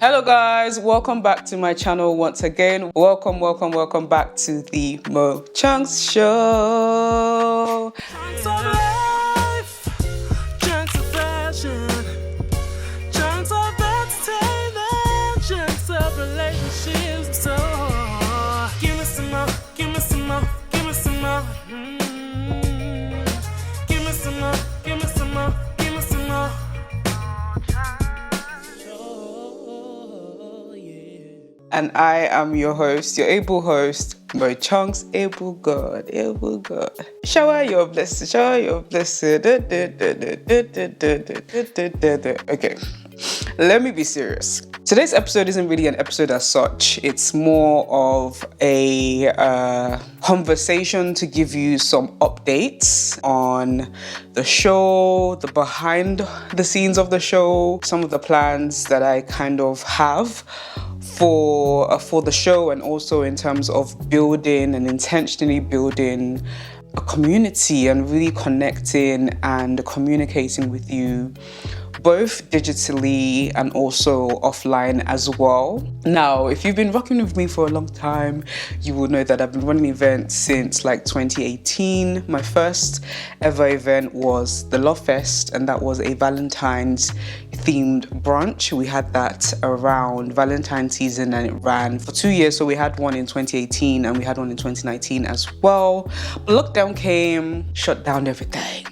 Hello guys, welcome back to my channel once again. Welcome back to the Mo Chunks Show. Chunks of life, chunks of fashion, chunks of entertainment, chunks of relationships. So give me some more, give me some more, give me some more. Give me some more, give me some more, give me some more. And I am your host, your able host, Mo Chunks, able God. Shower your blessing, shower your blessing. Okay, let me be serious. Today's episode isn't really an episode as such. It's more of a conversation to give you some updates on the show, the behind the scenes of the show, some of the plans that I kind of have for the show, and also in terms of building and intentionally building a community and really connecting and communicating with you both digitally and also offline as well. Now, if you've been rocking with me for a long time, you will know that I've been running events since like 2018. My first ever event was the Love Fest, and that was a Valentine's themed brunch. We had that around Valentine's season and it ran for 2 years. So we had one in 2018 and we had one in 2019 as well. But lockdown came, shut down everything.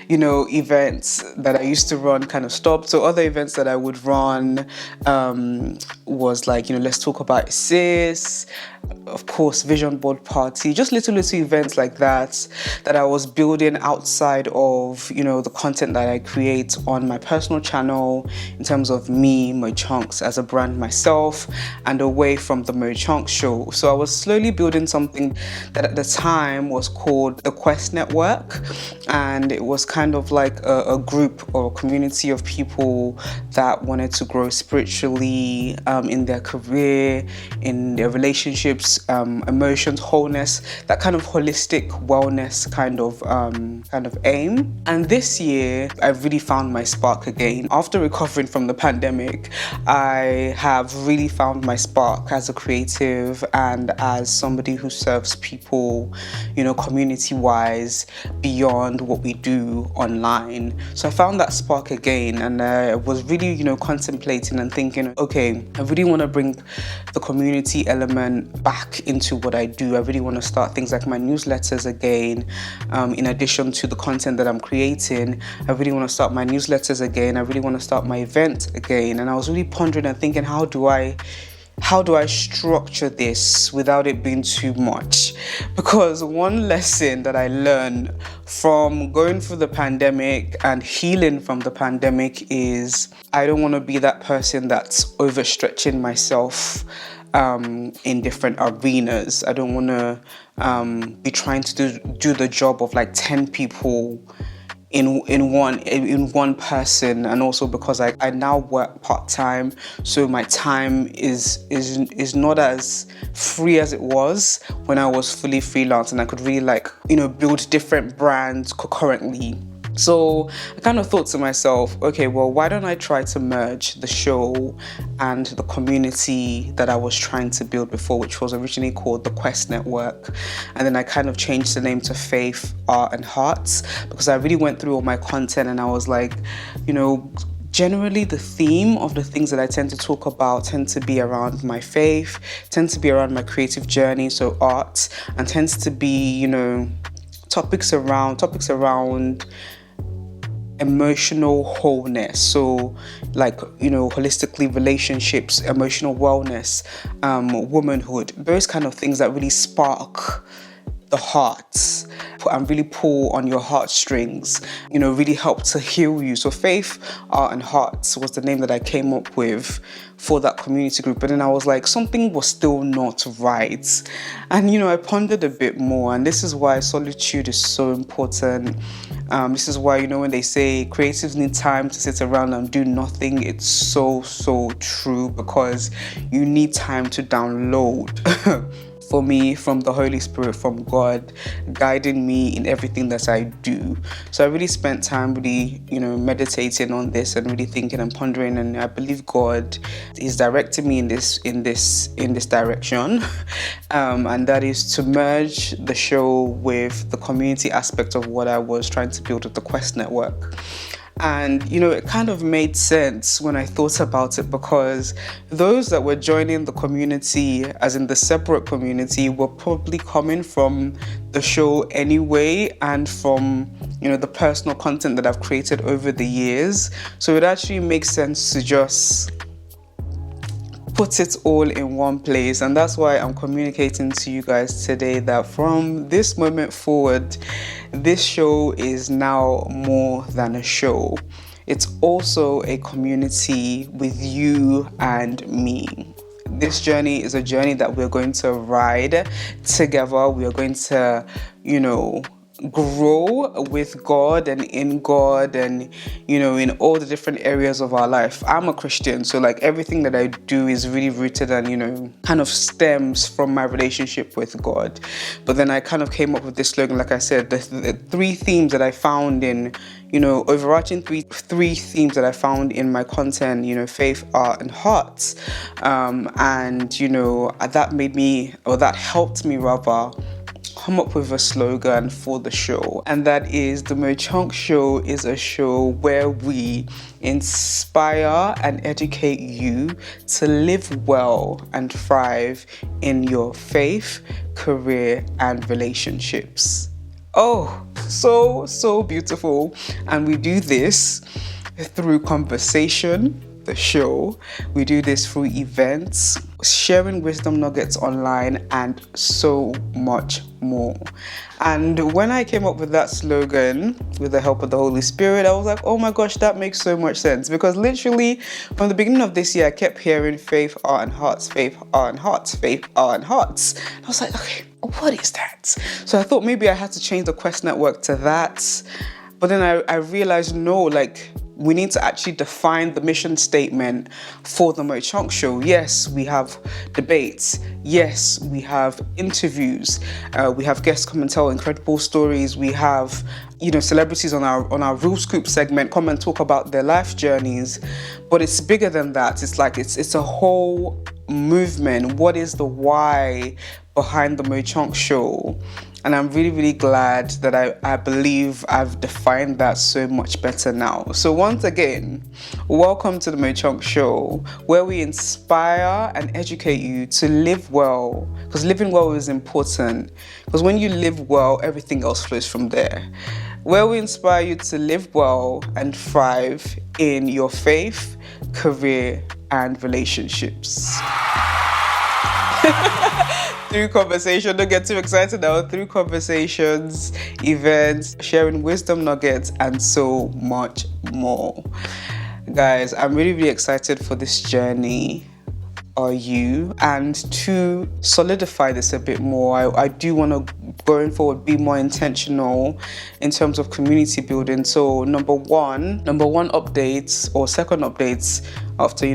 You know, events that I used to run kind of stopped. So other events that I would run was like, let's talk about sis, of course, vision board party, just little events like that I was building outside of, the content that I create on my personal channel in terms of me, Mo Chunks as a brand myself, and away from the Mo Chunks show. So I was slowly building something that at the time was called the Quest Network, and it was kind of like a group or a community of people that wanted to grow spiritually in their career, in their relationships, emotions, wholeness, that kind of holistic wellness kind of aim. And this year, I really found my spark again. After recovering from the pandemic, I have really found my spark as a creative and as somebody who serves people, community-wise beyond what we do online. So I found that spark again, and I was really, contemplating and thinking, okay, I really want to bring the community element back into what I do. I really want to start things like my newsletters again. In addition to the content that I'm creating, I really want to start my newsletters again. I really want to start my event again. And I was really pondering and thinking, how do I structure this without it being too much? Because one lesson that I learned from going through the pandemic and healing from the pandemic is I don't want to be that person that's overstretching myself in different arenas. I don't want to be trying to do the job of like 10 people in one person. And also because I now work part-time, so my time is not as free as it was when I was fully freelance, and I could really build different brands concurrently. So I kind of thought to myself, okay, well, why don't I try to merge the show and the community that I was trying to build before, which was originally called the Quest Network. And then I kind of changed the name to Faith, Art and Hearts, because I really went through all my content and I was like, generally the theme of the things that I tend to talk about tend to be around my faith, tend to be around my creative journey, so art, and tends to be, topics around emotional wholeness, so holistically relationships, emotional wellness, womanhood, those kind of things that really spark the heart and really pull on your heartstrings, really help to heal you. So Faith, Art and Hearts was the name that I came up with for that community group. But then I was like, something was still not right. And, I pondered a bit more. And this is why solitude is so important. This is why, when they say creatives need time to sit around and do nothing, it's so true, because you need time to download. for me from the Holy Spirit, from God, guiding me in everything that I do. So I really spent time really, meditating on this and really thinking and pondering, and I believe God is directing me in this direction, and that is to merge the show with the community aspect of what I was trying to build with the Quest Network. And, it kind of made sense when I thought about it, because those that were joining the community, as in the separate community, were probably coming from the show anyway, and from, the personal content that I've created over the years. So it actually makes sense to just put it all in one place. And that's why I'm communicating to you guys today that from this moment forward, this show is now more than a show. It's also a community with you and me. This journey is a journey that we're going to ride together. We are going to, grow with God and in God, and in all the different areas of our life. I'm a Christian, so like everything that I do is really rooted and kind of stems from my relationship with God. But then I kind of came up with this slogan, like I said, the three themes that I found in overarching three themes that I found in my content, faith, art, and hearts, and that helped me rather come up with a slogan for the show, and that is the Mo Chunk Show is a show where we inspire and educate you to live well and thrive in your faith, career, and relationships. Oh, so beautiful. And we do this through conversation, the show. We do this through events, sharing wisdom nuggets online, and so much more. And when I came up with that slogan with the help of the Holy Spirit, I was like, oh my gosh, that makes so much sense, because literally from the beginning of this year I kept hearing faith, art, and hearts, faith, art, and hearts, faith, art, and hearts. And I was like, okay, what is that? So I thought maybe I had to change the Quest Network to that, but then I realized no, we need to actually define the mission statement for the Mo Chunk Show. Yes, we have debates. Yes, we have interviews. We have guests come and tell incredible stories. We have, celebrities on our Real Scoop segment come and talk about their life journeys. But it's bigger than that. It's a whole movement. What is the why behind the Mo Chunk Show? And I'm really, really glad that I believe I've defined that so much better now. So once again, welcome to the Mo Chunk Show, where we inspire and educate you to live well, because living well is important. Because when you live well, everything else flows from there. Where we inspire you to live well and thrive in your faith, career, and relationships. Through conversation, don't get too excited now, through conversations, events, sharing wisdom nuggets, and so much more. Guys, I'm really, really excited for this journey. Are you? And to solidify this a bit more, I do want to, going forward, be more intentional in terms of community building. So number one updates, or second updates, after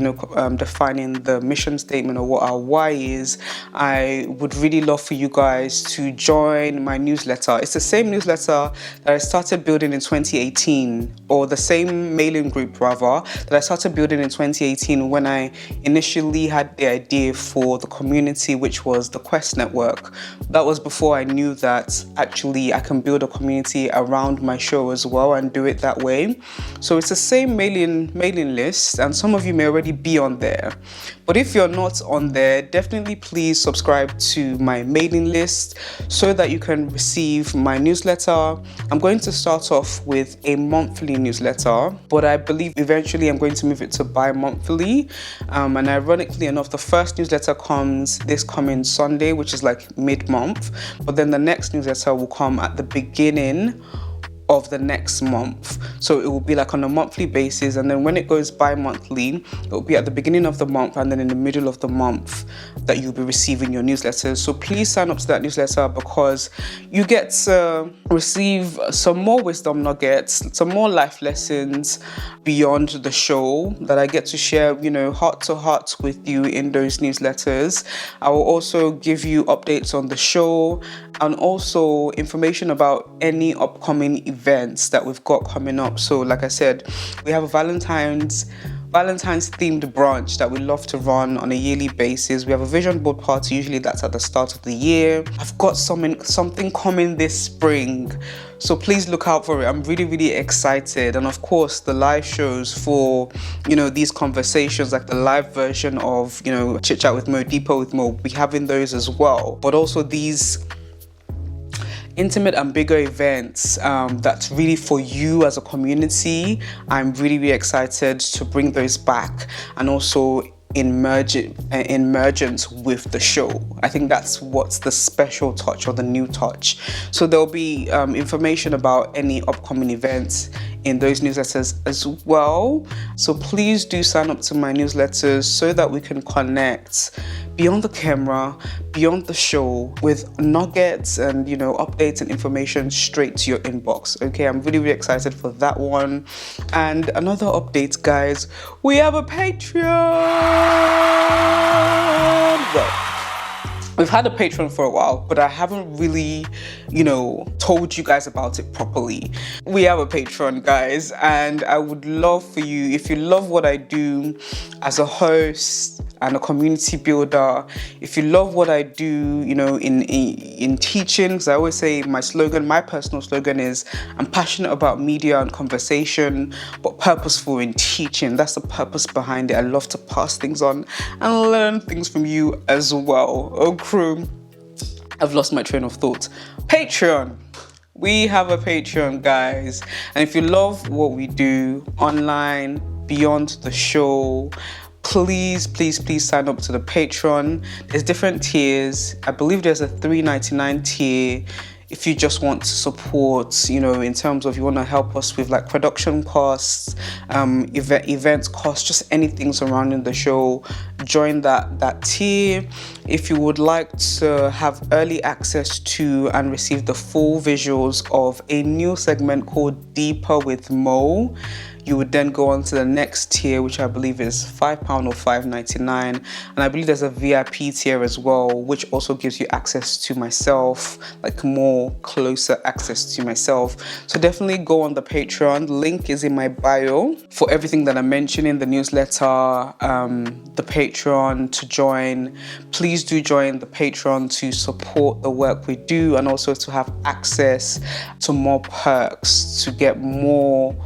defining the mission statement or what our why is, I would really love for you guys to join my newsletter. It's the same newsletter that I started building in 2018, or the same mailing group rather, that I started building in 2018 when I initially had the idea for the community, which was the Quest Network. That was before I knew that actually I can build a community around my show as well and do it that way. So it's the same mailing list, and some of you may already be on there. But if you're not on there, definitely please subscribe to my mailing list so that you can receive my newsletter. I'm going to start off with a monthly newsletter, but I believe eventually I'm going to move it to bi-monthly. And ironically enough, the first newsletter comes this coming Sunday, which is like mid-month, but then the next newsletter will come at the beginning of the next month. So it will be like on a monthly basis, and then when it goes bi-monthly, it will be at the beginning of the month and then in the middle of the month that you'll be receiving your newsletters. So please sign up to that newsletter, because you get to receive some more wisdom nuggets, some more life lessons beyond the show that I get to share, heart to heart with you in those newsletters. I will also give you updates on the show and also information about any upcoming events that we've got coming up. So like I said, we have a Valentine's themed brunch that we love to run on a yearly basis. We have a vision board party, usually that's at the start of the year. I've got something coming this spring, so please look out for it. I'm really, really excited. And of course, the live shows for, these conversations, like the live version of, Chit Chat with Mo, Deeper with Mo, we're having those as well. But also these intimate and bigger events that's really for you as a community. I'm really, really excited to bring those back, and also emergence with the show. I think that's what's the special touch or the new touch. So there'll be information about any upcoming events in those newsletters as well. So please do sign up to my newsletters so that we can connect beyond the camera, beyond the show, with nuggets and updates and information straight to your inbox. Okay, I'm really, really excited for that one. And another update, guys, we have a Patreon. Well, we've had a Patreon for a while, but I haven't really, told you guys about it properly. We have a Patreon, guys, and I would love for you, if you love what I do as a host and a community builder, if you love what I do, in teaching, because I always say my personal slogan is, I'm passionate about media and conversation, but purposeful in teaching. That's the purpose behind it. I love to pass things on and learn things from you as well. Oh, crew, I've lost my train of thought. Patreon. We have a Patreon, guys. And if you love what we do online, beyond the show, please sign up to the Patreon. There's different tiers. I believe there's a $3.99 tier if you just want to support, in terms of you want to help us with like production costs, event costs, just anything surrounding the show. Join that tier. If you would like to have early access to and receive the full visuals of a new segment called Deeper with Mo, you would then go on to the next tier, which I believe is £5 or $5.99. And I believe there's a VIP tier as well, which also gives you access to myself, like more closer access to myself. So definitely go on the Patreon. The link is in my bio for everything that I mentioned in the newsletter, the Patreon to join. Please do join the Patreon to support the work we do, and also to have access to more perks, to get more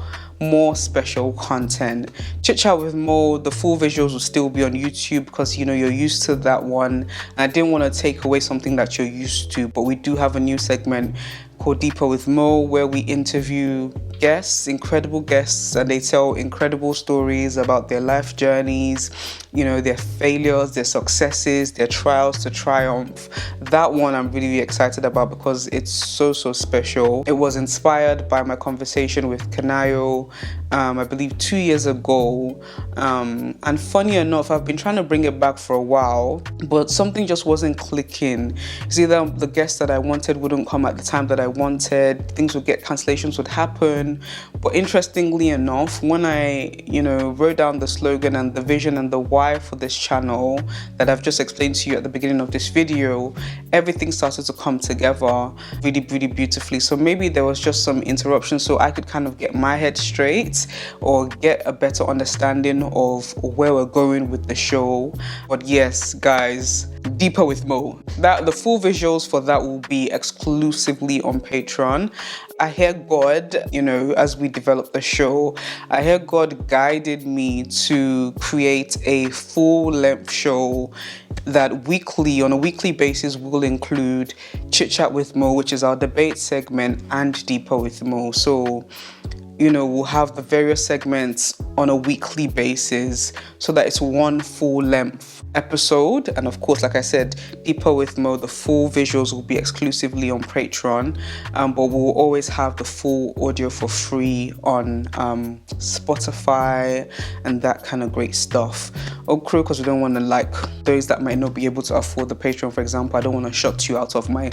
special content. Chit Chat with Mo, the full visuals will still be on YouTube, because you're used to that one, and I didn't want to take away something that you're used to. But we do have a new segment called Deeper with Mo, where we interview guests, incredible guests, and they tell incredible stories about their life journeys, their failures, their successes, their trials to triumph. That one I'm really, really excited about, because it's so special. It was inspired by my conversation with Kanayo, I believe 2 years ago, and funny enough, I've been trying to bring it back for a while, but something just wasn't clicking. It's either the guests that I wanted wouldn't come at the time that I wanted, things would get, cancellations would happen. But interestingly enough, when I wrote down the slogan and the vision and the why for this channel that I've just explained to you at the beginning of this video, everything started to come together really, really beautifully. So maybe there was just some interruption, so I could kind of get my head straight or get a better understanding of where we're going with the show. But yes, guys, Deeper with Mo, the full visuals for that will be exclusively on Patreon. I hear God, as we develop the show, I hear God guided me to create a full-length show that on a weekly basis, will include Chit Chat with Mo, which is our debate segment, and Deeper with Mo. So we'll have the various segments on a weekly basis so that it's one full length episode. And of course, like I said, Deeper with Mo, the full visuals will be exclusively on Patreon, but we'll always have the full audio for free on Spotify and that kind of great stuff. Crew, because we don't want to, like, those that might not be able to afford the Patreon, for example, I don't want to shut you out of my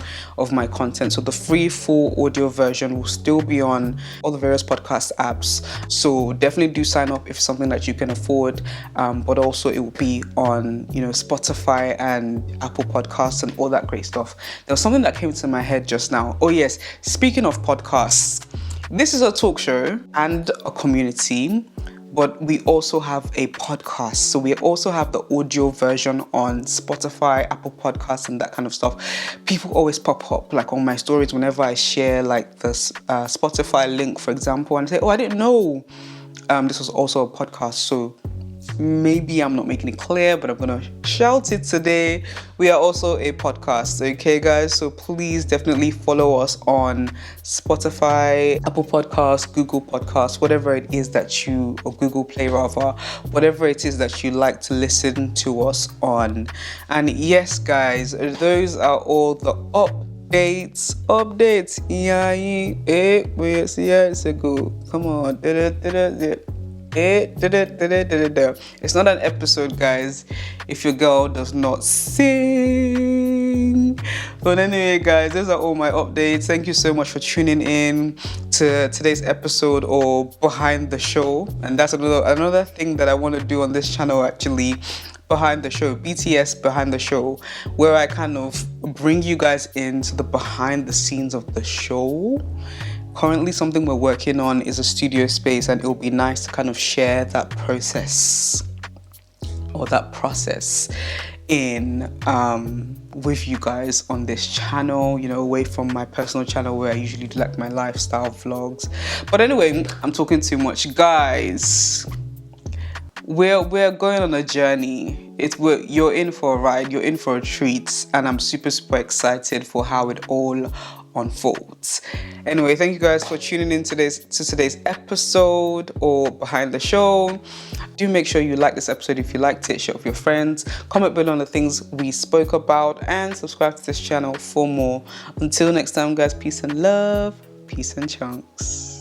content. So the free full audio version will still be on all the various podcast apps. So definitely do sign up if it's something that you can afford, but also it will be on Spotify and Apple Podcasts and all that great stuff. There was something that came to my head just now. Oh yes, speaking of podcasts, this is a talk show and a community, but we also have a podcast. So we also have the audio version on Spotify, Apple Podcasts, and that kind of stuff. People always pop up, like, on my stories whenever I share, like, the Spotify link, for example, and say, oh, I didn't know this was also a podcast. So maybe I'm not making it clear, but I'm gonna shout it today. We are also a podcast, okay, guys? So please definitely follow us on Spotify, Apple Podcasts, Google Podcasts, whatever it is that you, or Google Play rather, whatever it is that you like to listen to us on. And yes, guys, those are all the updates. Yeah, wait, years ago. Come on. It's not an episode, guys, if your girl does not sing. But anyway, guys, those are all my updates. Thank you so much for tuning in to today's episode, or behind the show. And that's another thing that I want to do on this channel, actually. Behind the show, BTS behind the show, where I kind of bring you guys into the behind the scenes of the show. Currently, something we're working on is a studio space, and it'll be nice to kind of share that process in with you guys on this channel, away from my personal channel where I usually do, like, my lifestyle vlogs. But anyway, I'm talking too much, guys. We're going on a journey. You're in for a ride, you're in for a treat, and I'm super excited for how it all unfolds. Anyway, thank you guys for tuning in to today's episode, or behind the show. Do make sure you like this episode if you liked it, share it with your friends, comment below on the things we spoke about, and subscribe to this channel for more. Until next time, guys, peace and love, peace and chunks.